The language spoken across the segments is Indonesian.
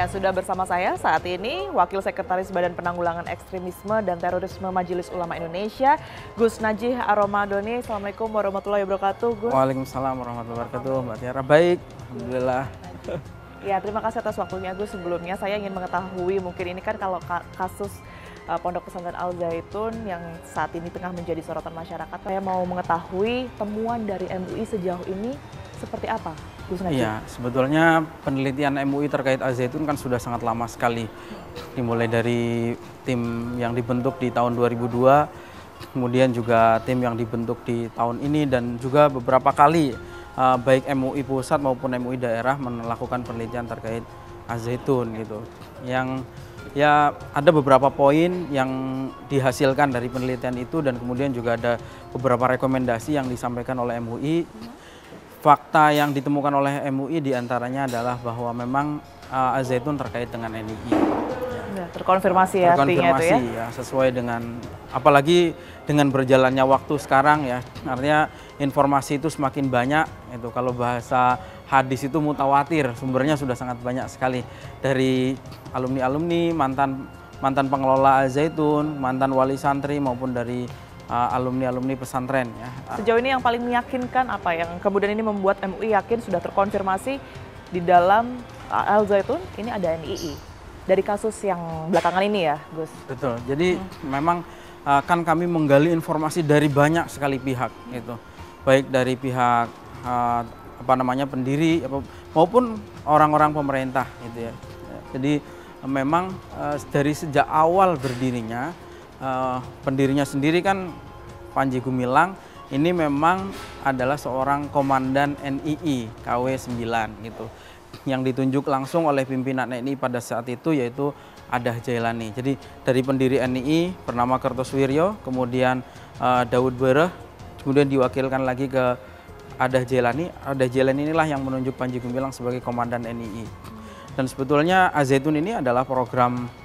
Ya, sudah bersama saya saat ini Wakil Sekretaris Badan Penanggulangan Ekstremisme dan Terorisme Majelis Ulama Indonesia, Gus Najih Ar-Romadhoni. Assalamualaikum warahmatullahi wabarakatuh, Gus. Waalaikumsalam warahmatullahi wabarakatuh, Mbak Tiara. Baik, alhamdulillah. Ya, terima kasih atas waktunya, Gus. Sebelumnya saya ingin mengetahui, mungkin ini kan kalau kasus Pondok Pesantren Al Zaitun yang saat ini tengah menjadi sorotan masyarakat, saya mau mengetahui temuan dari MUI sejauh ini seperti apa, Gus Najih? Iya, sebetulnya penelitian MUI terkait Al Zaitun kan sudah sangat lama sekali. Dimulai dari tim yang dibentuk di tahun 2002, kemudian juga tim yang dibentuk di tahun ini, dan juga beberapa kali baik MUI pusat maupun MUI daerah melakukan penelitian terkait Al Zaitun gitu. Yang ya ada beberapa poin yang dihasilkan dari penelitian itu, dan kemudian juga ada beberapa rekomendasi yang disampaikan oleh MUI. Fakta yang ditemukan oleh MUI diantaranya adalah bahwa memang Al Zaitun terkait dengan NII. Ya, terkonfirmasi ya, artinya itu ya? Ya, sesuai dengan, apalagi dengan berjalannya waktu sekarang ya, artinya informasi itu semakin banyak. Itu kalau bahasa hadis itu mutawatir, sumbernya sudah sangat banyak sekali dari alumni-alumni, mantan pengelola Al Zaitun, mantan wali santri maupun dari alumni-alumni pesantren ya. Sejauh ini yang paling meyakinkan apa yang kemudian ini membuat MUI yakin sudah terkonfirmasi di dalam Al Zaitun ini ada NII dari kasus yang belakangan ini ya, Gus? Betul. Jadi memang kan kami menggali informasi dari banyak sekali pihak gitu. Baik dari pihak pendiri maupun orang-orang pemerintah gitu ya. Jadi memang dari sejak awal berdirinya pendirinya sendiri kan Panji Gumilang ini memang adalah seorang komandan NII KW 9 gitu, yang ditunjuk langsung oleh pimpinan NII pada saat itu, yaitu Adah Jailani. Jadi dari pendiri NII bernama Kertoswiryo, kemudian Daud Bereh, kemudian diwakilkan lagi ke Adah Jailani. Adah Jailani inilah yang menunjuk Panji Gumilang sebagai komandan NII. Dan sebetulnya Al Zaitun ini adalah program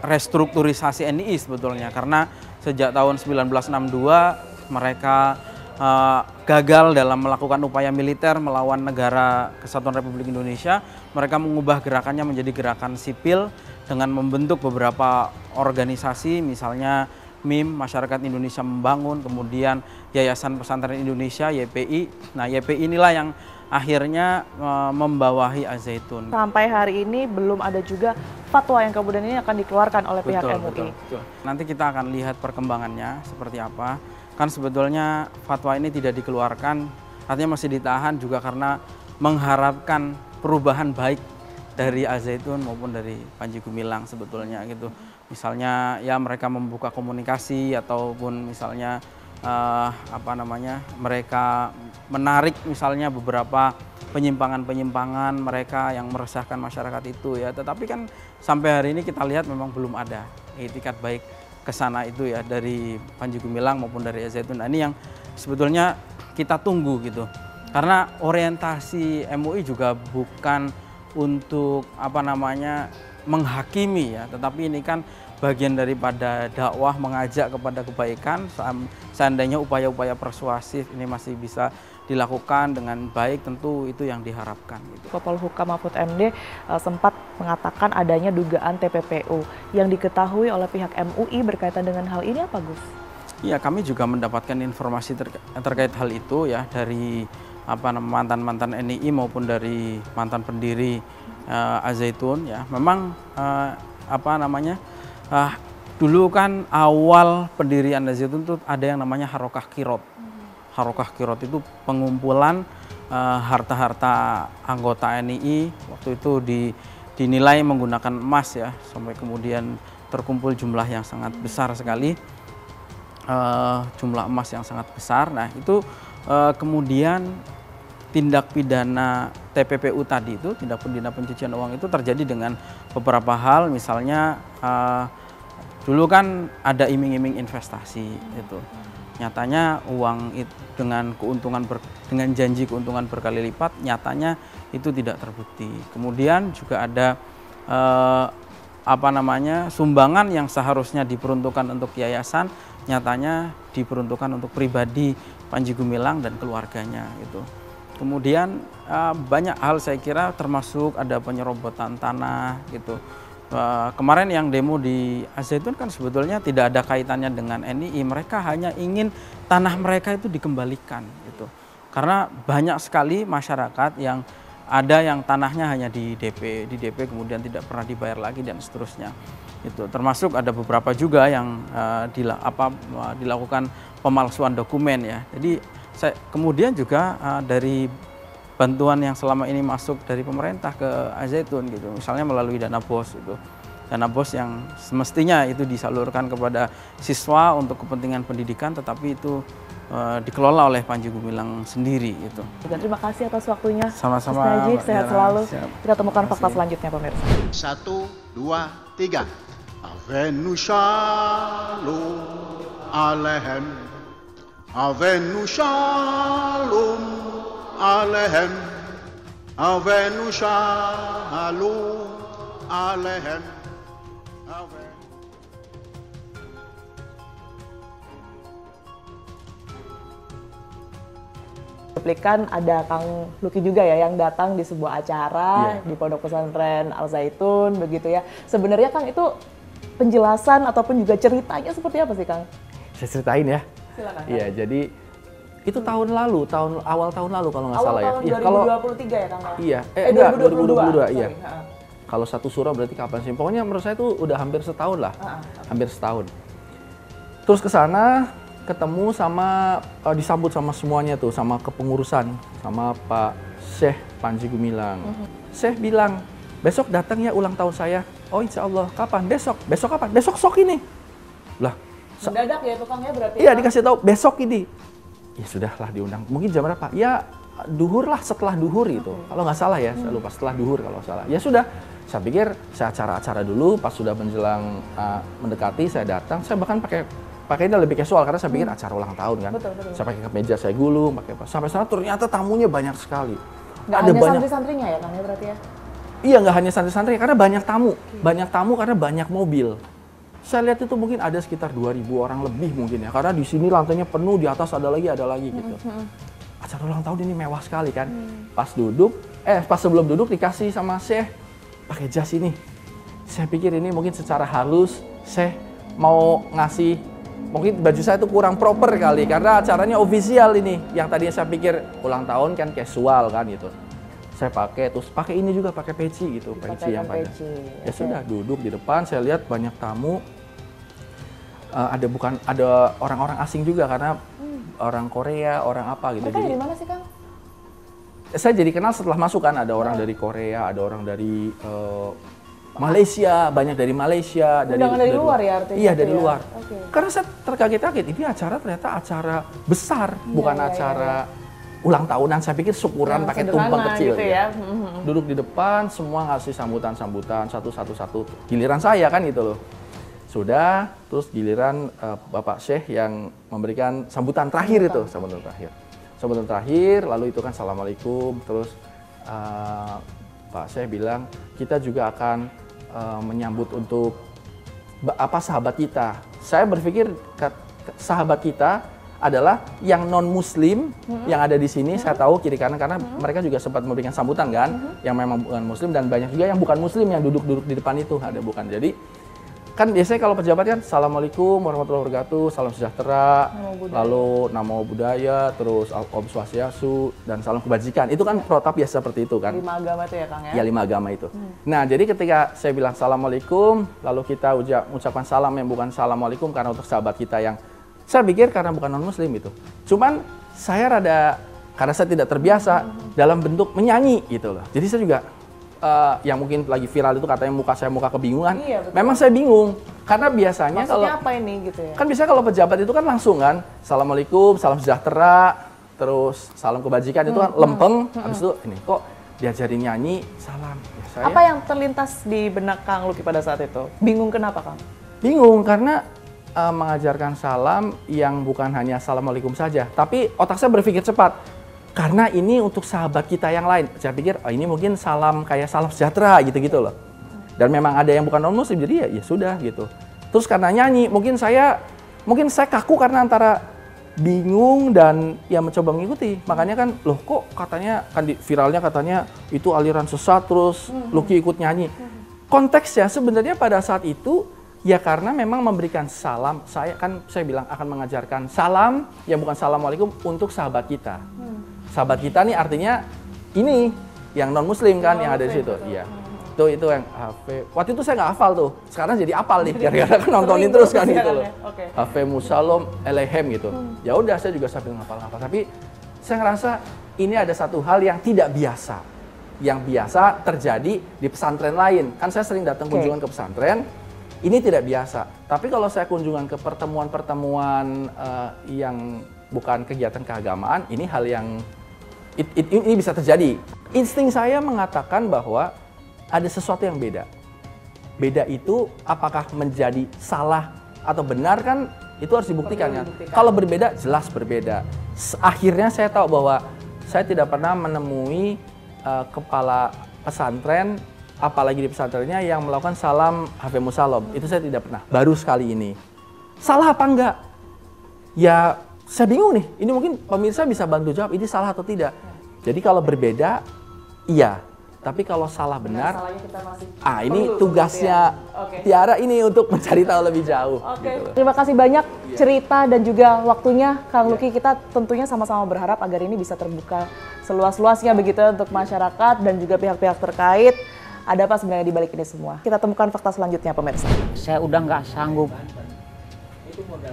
restrukturisasi NII sebetulnya, karena sejak tahun 1962 mereka gagal dalam melakukan upaya militer melawan negara Kesatuan Republik Indonesia. Mereka mengubah gerakannya menjadi gerakan sipil dengan membentuk beberapa organisasi, misalnya MIM, Masyarakat Indonesia Membangun, kemudian Yayasan Pesantren Indonesia YPI. Nah, YPI inilah yang akhirnya membawahi Al Zaitun. Sampai hari ini belum ada juga fatwa yang kemudian ini akan dikeluarkan oleh pihak MUI. Betul. Nanti kita akan lihat perkembangannya seperti apa. Kan sebetulnya fatwa ini tidak dikeluarkan, artinya masih ditahan juga karena mengharapkan perubahan baik dari Al Zaitun maupun dari Panji Gumilang sebetulnya gitu. Misalnya ya mereka membuka komunikasi, ataupun misalnya mereka menarik misalnya beberapa penyimpangan-penyimpangan mereka yang meresahkan masyarakat itu ya. Tetapi kan sampai hari ini kita lihat memang belum ada itikat baik ke sana itu ya, dari Panji Gumilang maupun dari Al Zaitun. Nah, ini yang sebetulnya kita tunggu gitu. Karena orientasi MUI juga bukan untuk menghakimi ya, tetapi ini kan bagian daripada dakwah, mengajak kepada kebaikan. Seandainya upaya-upaya persuasif ini masih bisa dilakukan dengan baik, tentu itu yang diharapkan. Polhukam Mahfud MD sempat mengatakan adanya dugaan TPPU. Yang diketahui oleh pihak MUI berkaitan dengan hal ini apa, Gus? Iya, kami juga mendapatkan informasi terkait hal itu ya, dari mantan-mantan NII maupun dari mantan pendiri Al Zaitun ya. Memang dulu kan awal pendirian Al Zaitun itu ada yang namanya Harokah Kirot. Harokah Kirot itu pengumpulan harta-harta anggota NII, waktu itu dinilai menggunakan emas ya, sampai kemudian terkumpul jumlah yang sangat besar sekali, jumlah emas yang sangat besar. Nah itu kemudian tindak pidana TPPU tadi itu, tindak pidana pencucian uang itu terjadi dengan beberapa hal. Misalnya dulu kan ada iming-iming investasi itu, nyatanya uang itu dengan janji keuntungan berkali lipat, nyatanya itu tidak terbukti. Kemudian juga ada sumbangan yang seharusnya diperuntukkan untuk yayasan, nyatanya diperuntukkan untuk pribadi Panji Gumilang dan keluarganya gitu. Kemudian banyak hal saya kira termasuk ada penyerobotan tanah gitu. Kemarin yang demo di Al-Zaitun kan sebetulnya tidak ada kaitannya dengan NII, mereka hanya ingin tanah mereka itu dikembalikan gitu. Karena banyak sekali masyarakat yang ada yang tanahnya hanya di DP kemudian tidak pernah dibayar lagi dan seterusnya. Itu termasuk ada beberapa juga yang dilakukan pemalsuan dokumen ya. Jadi kemudian juga dari bantuan yang selama ini masuk dari pemerintah ke Al-Zaitun gitu, misalnya melalui dana BOS itu. Dana BOS yang semestinya itu disalurkan kepada siswa untuk kepentingan pendidikan, tetapi itu dikelola oleh Panji Gumilang sendiri itu. Dan terima kasih atas waktunya. Sama-sama. Mas Najib, sehat selalu. Siap. Kita temukan fakta selanjutnya pemirsa. 1, 2, 3. Avenu shalom alehem. Avenu shalom alehem. Avenu shalom alehem. Replikan ada Kang Luki juga ya yang datang di sebuah acara di Pondok Pesantren Al-Zaitun begitu ya. Sebenarnya Kang itu penjelasan ataupun juga ceritanya seperti apa sih Kang? Saya ceritain ya. Silakan. Iya, jadi itu tahun lalu, awal tahun lalu kalau nggak salah ya. Awal tahun Iya, 2023 ya Kang? Iya, 2022 iya. Kalau satu surah berarti kapan sih? Pokoknya menurut saya itu udah hampir setahun lah. Hampir setahun. Terus ke sana ketemu sama disambut sama semuanya tuh, sama kepengurusan, sama Pak Syekh Panji Gumilang. Syekh bilang, besok datang ya ulang tahun saya. Oh insya Allah, kapan? Besok. Besok kapan? Besok ini. Lah, mendadak ya tukang ya berarti? Iya, dikasih tahu besok ini. Ya sudahlah diundang. Mungkin jam berapa? Ya duhur lah, setelah duhur gitu. Kalau nggak salah ya, saya lupa setelah duhur kalau nggak salah. Ya sudah, saya pikir saya acara-acara dulu, pas sudah menjelang mendekati saya datang, saya bahkan pakainya lebih casual karena saya pikir acara ulang tahun kan. Betul. Saya pakai kemeja, saya gulung, pakai apa. Sampai sana ternyata tamunya banyak sekali. Nggak ada hanya banyak santri-santrinya ya Kang ya berarti ya? Iya, nggak hanya santri-santri karena banyak tamu. Banyak tamu karena banyak mobil. Saya lihat itu mungkin ada sekitar 2.000 orang lebih mungkin ya. Karena di sini lantainya penuh, di atas ada lagi gitu. Acara ulang tahun ini mewah sekali kan. Pas sebelum duduk dikasih sama Syekh pakai jas ini. Saya pikir ini mungkin secara halus Syekh mau ngasih, mungkin baju saya itu kurang proper kali karena acaranya ofisial ini. Yang tadinya saya pikir ulang tahun kan casual kan gitu. Saya pakai, terus pakai ini juga, pakai peci gitu, peci yang panjang. Ya sudah, duduk di depan, saya lihat banyak tamu. Ada orang-orang asing juga karena orang Korea, orang apa gitu. Mereka dari mana sih Kang? Saya jadi kenal setelah masuk kan, ada orang dari Korea, ada orang dari Malaysia, banyak dari Malaysia. Dari luar ya artinya? Iya, dari luar. Okay. Karena saya terkaget-kaget, ini acara ternyata acara besar, bukan acara ulang tahunan. Saya pikir syukuran pakai tumpeng kecil. Gitu ya. Duduk di depan, semua ngasih sambutan-sambutan, satu. Giliran saya kan gitu loh. Sudah, terus giliran Bapak Syekh yang memberikan sambutan terakhir itu, sambutan terakhir, lalu itu kan Assalamualaikum, terus Pak Syekh bilang, kita juga akan menyambut untuk sahabat kita. Saya berpikir sahabat kita adalah yang non-muslim yang ada di sini. Saya tahu kiri kanan karena mereka juga sempat memberikan sambutan kan, yang memang bukan muslim, dan banyak juga yang bukan muslim yang duduk-duduk di depan itu, ada bukan. Jadi kan biasanya kalau pejabat kan Assalamualaikum warahmatullahi wabarakatuh, salam sejahtera, lalu namo budaya, terus Om Swastiastu, dan salam kebajikan. Itu kan protap biasa seperti itu kan. 5 agama itu ya Kang ya? Ya, 5 agama itu. Nah, jadi ketika saya bilang Assalamualaikum, lalu kita ucapkan salam yang bukan Assalamualaikum karena untuk sahabat kita yang saya pikir karena bukan non-muslim itu. Cuman saya karena saya tidak terbiasa dalam bentuk menyanyi gitu loh. Jadi saya juga yang mungkin lagi viral itu katanya muka kebingungan. Iya, betul. Memang saya bingung karena biasanya maksudnya apa ini gitu ya? Kan biasanya kalau pejabat itu kan langsung kan Assalamualaikum, salam sejahtera, terus salam kebajikan itu kan lempeng. Habis itu ini kok diajarin nyanyi salam. Ya, apa yang terlintas di benak Kang Luki pada saat itu? Bingung kenapa Kang? Bingung karena mengajarkan salam yang bukan hanya Assalamualaikum saja, tapi otak saya berpikir cepat. Karena ini untuk sahabat kita yang lain. Saya pikir, ini mungkin salam kayak salam sejahtera gitu-gitu loh. Dan memang ada yang bukan non-muslim, jadi ya sudah gitu. Terus karena nyanyi, mungkin saya kaku karena antara bingung dan ya mencoba mengikuti. Makanya kan, loh kok katanya, kan viralnya katanya itu aliran sesat terus Lucky ikut nyanyi. Konteksnya sebenarnya pada saat itu ya karena memang memberikan salam, saya bilang akan mengajarkan salam yang bukan assalamualaikum untuk sahabat kita. Sahabat kita nih artinya ini yang non muslim kan yang ada di situ. Iya. Itu yang waktu itu saya nggak hafal tuh, sekarang jadi hafal nih gara-gara kan nontonin terus kan gitu loh. Hafemu Shalom Elehem gitu. Ya udah saya juga sambil ngapal-ngapal, tapi saya ngerasa ini ada satu hal yang tidak biasa, yang biasa terjadi di pesantren lain. Kan saya sering datang kunjungan ke pesantren, ini tidak biasa. Tapi kalau saya kunjungan ke pertemuan-pertemuan yang bukan kegiatan keagamaan, ini hal yang ini bisa terjadi. Insting saya mengatakan bahwa ada sesuatu yang beda. Beda itu apakah menjadi salah atau benar kan itu harus dibuktikan kan. Kalau berbeda jelas berbeda. Akhirnya saya tahu bahwa saya tidak pernah menemui kepala pesantren, apalagi di pesantrennya yang melakukan salam Hafemu Shalom. Itu saya tidak pernah. Baru sekali ini. Salah apa enggak? Ya saya bingung nih. Ini mungkin pemirsa bisa bantu jawab ini salah atau tidak. Jadi kalau berbeda iya. Tapi kalau salah benar, ini tugasnya Tiara ini untuk mencari tahu lebih jauh. Gitu. Terima kasih banyak cerita dan juga waktunya Kang Lucky. Kita tentunya sama-sama berharap agar ini bisa terbuka seluas-luasnya begitu untuk masyarakat dan juga pihak-pihak terkait. Ada apa sebenarnya di balik ini semua? Kita temukan fakta selanjutnya pemirsa. Saya udah nggak sanggup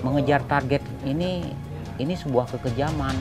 mengejar target ini sebuah kekejaman.